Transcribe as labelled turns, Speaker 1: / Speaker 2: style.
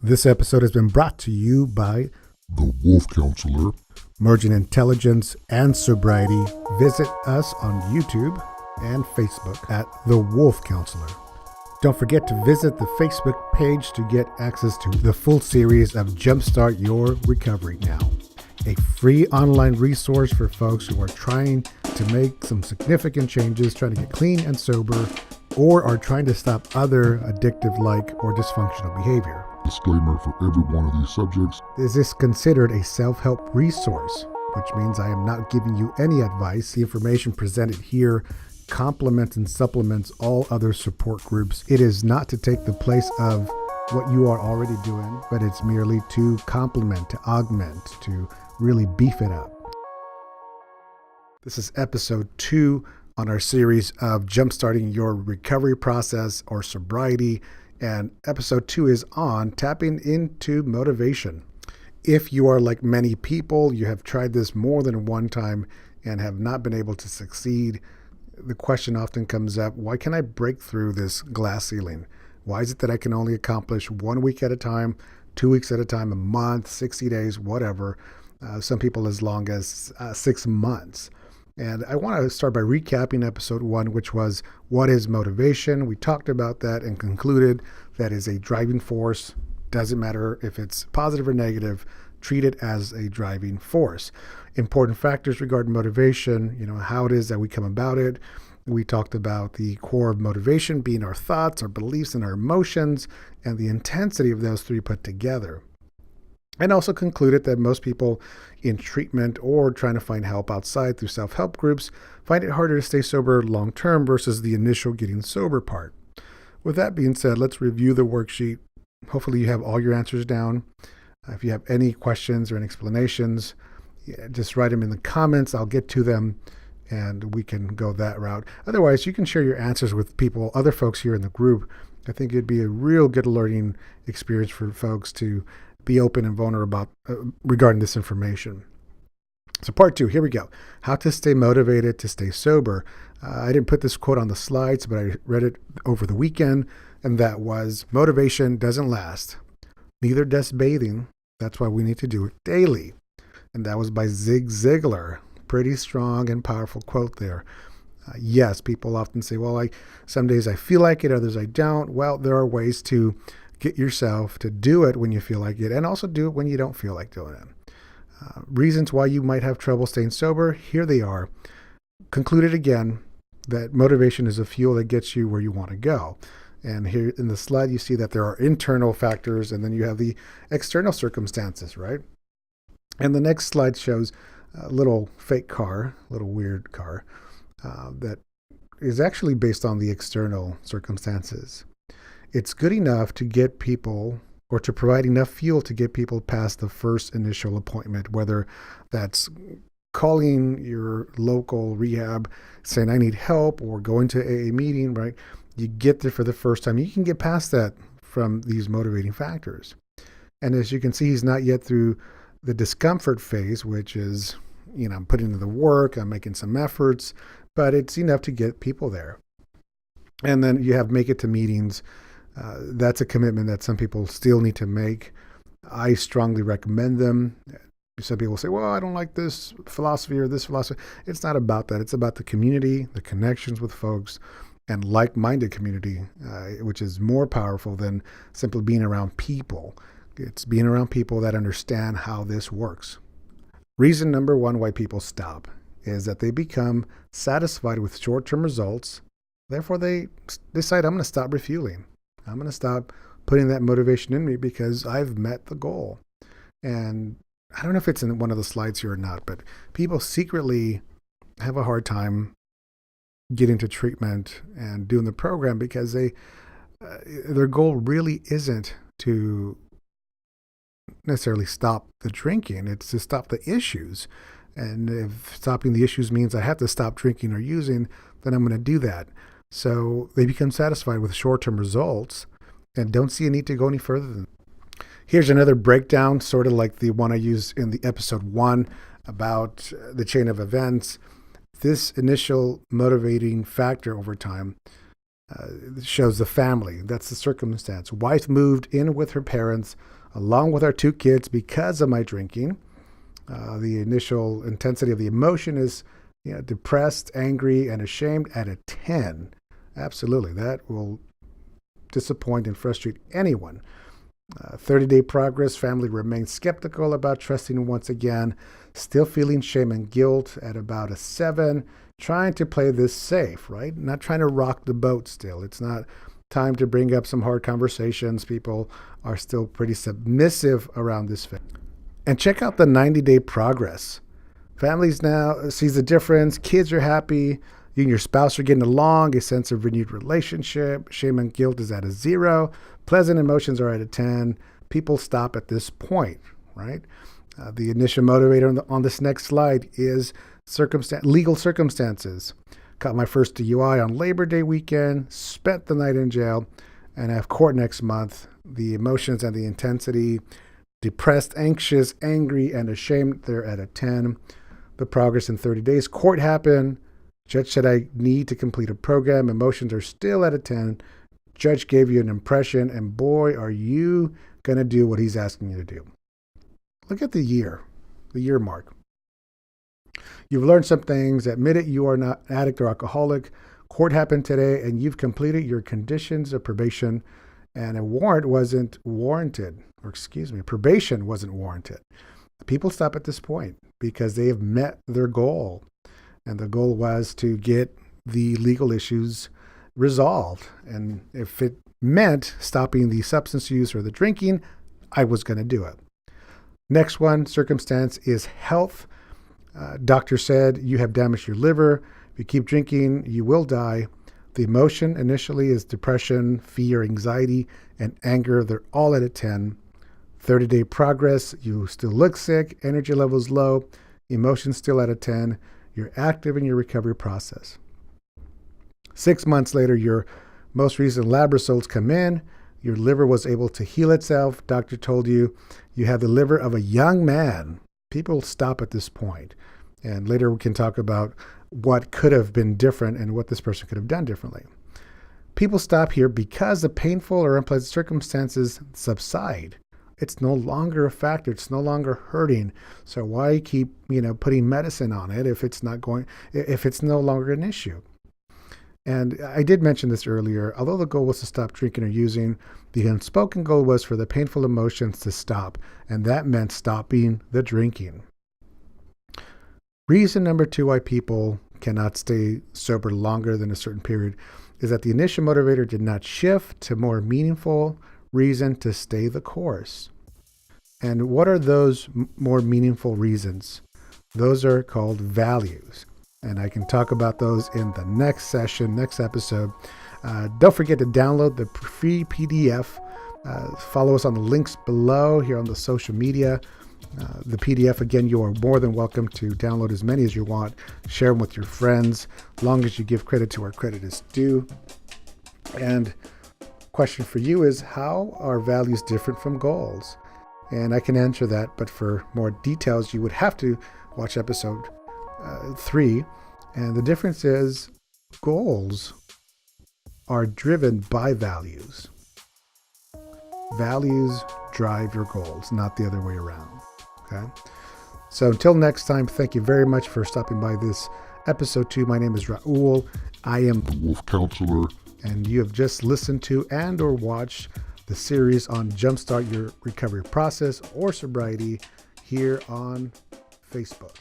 Speaker 1: This episode has been brought to you by
Speaker 2: The Wolf Counselor.
Speaker 1: Merging Intelligence and Sobriety. Visit us on YouTube and Facebook at The Wolf Counselor. Don't forget to visit the Facebook page to get access to the full series of Jumpstart Your Recovery Now, a free online resource for folks who are trying to make some significant changes, trying to get clean and sober, or are trying to stop other addictive-like or dysfunctional behavior.
Speaker 2: Disclaimer for every one of these subjects.
Speaker 1: Is this considered a self-help resource? Which means I am not giving you any advice. The information presented here complements and supplements all other support groups. It is not to take the place of what you are already doing, but it's merely to complement, to augment, to really beef it up. This is episode 2 on our series of Jumpstarting Your Recovery Process or Sobriety. And episode 2 is on tapping into motivation. If you are like many people, you have tried this more than one time and have not been able to succeed, the question often comes up, why can I break through this glass ceiling? Why is it that I can only accomplish 1 week at a time, 2 weeks at a time, a month, 60 days, whatever, some people as long as 6 months. And I want to start by recapping episode 1, which was, what is motivation? We talked about that and concluded that is a driving force. Doesn't matter if it's positive or negative, treat it as a driving force. Important factors regarding motivation, how it is that we come about it. We talked about the core of motivation being our thoughts, our beliefs, and our emotions, and the intensity of those three put together. And also concluded that most people in treatment or trying to find help outside through self-help groups find it harder to stay sober long-term versus the initial getting sober part. With that being said, let's review the worksheet. Hopefully you have all your answers down. If you have any questions or any explanations, just write them in the comments. I'll get to them and we can go that route. Otherwise, you can share your answers with people, other folks here in the group. I think it'd be a real good learning experience for folks to be open and vulnerable regarding this information. So part 2, here we go. How to stay motivated to stay sober. I didn't put this quote on the slides, but I read it over the weekend, and that was, motivation doesn't last. Neither does bathing. That's why we need to do it daily. And that was by Zig Ziglar. Pretty strong and powerful quote there. Yes, people often say, well, some days I feel like it, others I don't. Well, there are ways to get yourself to do it when you feel like it, and also do it when you don't feel like doing it. Reasons why you might have trouble staying sober, here they are. Concluded again that motivation is a fuel that gets you where you want to go. And here in the slide, you see that there are internal factors, and then you have the external circumstances, right? And the next slide shows a little fake car, a little weird car, that is actually based on the external circumstances. It's good enough to get people, or to provide enough fuel to get people past the first initial appointment, whether that's calling your local rehab, saying I need help, or going to a meeting, right? You get there for the first time. You can get past that from these motivating factors. And as you can see, he's not yet through the discomfort phase, which is, I'm putting in the work, I'm making some efforts, but it's enough to get people there. And then you have make it to meetings. That's a commitment that some people still need to make. I strongly recommend them. Some people say, well, I don't like this philosophy or this philosophy. It's not about that. It's about the community, the connections with folks, and like-minded community, which is more powerful than simply being around people. It's being around people that understand how this works. Reason number 1 why people stop is that they become satisfied with short-term results. Therefore, they decide, I'm going to stop refueling. I'm going to stop putting that motivation in me because I've met the goal. And I don't know if it's in one of the slides here or not, but people secretly have a hard time getting to treatment and doing the program because their goal really isn't to necessarily stop the drinking. It's to stop the issues. And if stopping the issues means I have to stop drinking or using, then I'm going to do that. So they become satisfied with short-term results and don't see a need to go any further than that. Here's another breakdown, sort of like the one I used in the episode 1 about the chain of events. This initial motivating factor over time It shows the family. That's the circumstance. Wife moved in with her parents along with our 2 kids because of my drinking. The initial intensity of the emotion is depressed, angry, and ashamed at a 10. Absolutely. That will disappoint and frustrate anyone. 30-day progress, family remains skeptical about trusting once again, still feeling shame and guilt at about a 7, trying to play this safe, right? Not trying to rock the boat still. It's not time to bring up some hard conversations. People are still pretty submissive around this phase. And check out the 90-day progress. Families now sees the difference. Kids are happy. You and your spouse are getting along, a sense of renewed relationship. Shame and guilt is at a 0. Pleasant emotions are at a 10. People stop at this point, right? The initial motivator on this next slide is legal circumstances. Got my first DUI on Labor Day weekend, spent the night in jail, and I have court next month. The emotions and the intensity, depressed, anxious, angry, and ashamed, they're at a 10. The progress in 30 days. Court happened. Judge said I need to complete a program. Emotions are still at a 10. Judge gave you an impression, and boy, are you going to do what he's asking you to do. Look at the year mark. You've learned some things. Admit it, you are not an addict or alcoholic. Court happened today, and you've completed your conditions of probation, and a warrant wasn't warranted. Probation wasn't warranted. People stop at this point because they have met their goal. And the goal was to get the legal issues resolved. And if it meant stopping the substance use or the drinking, I was going to do it. Next one, circumstance, is health. Doctor said you have damaged your liver. If you keep drinking, you will die. The emotion initially is depression, fear, anxiety, and anger. They're all at a 10. 30-day progress, you still look sick, energy levels low, emotions still at a 10. You're active in your recovery process. 6 months later, your most recent lab results come in. Your liver was able to heal itself. Doctor told you you have the liver of a young man. People stop at this point. And later we can talk about what could have been different and what this person could have done differently. People stop here because the painful or unpleasant circumstances subside. It's no longer a factor. It's no longer hurting. So why keep, putting medicine on it if it's no longer an issue? And I did mention this earlier. Although the goal was to stop drinking or using, the unspoken goal was for the painful emotions to stop. And that meant stopping the drinking. Reason number 2 why people cannot stay sober longer than a certain period is that the initial motivator did not shift to more meaningful reason to stay the course. And what are those more meaningful reasons? Those are called values. And I can talk about those in the next session, next episode. Don't forget to download the free PDF. Follow us on the links below here on the social media. The PDF, again, you are more than welcome to download as many as you want. Share them with your friends, as long as you give credit to where credit is due. And question for you is, how are values different from goals? And I can answer that, but for more details, you would have to watch episode 3. And the difference is goals are driven by values. Values drive your goals, not the other way around. Okay? So until next time, thank you very much for stopping by this episode 2. My name is Raul. I am
Speaker 2: the Wolf Counselor.
Speaker 1: And you have just listened to and or watched the series on Jumpstart Your Recovery Process or Sobriety here on Facebook.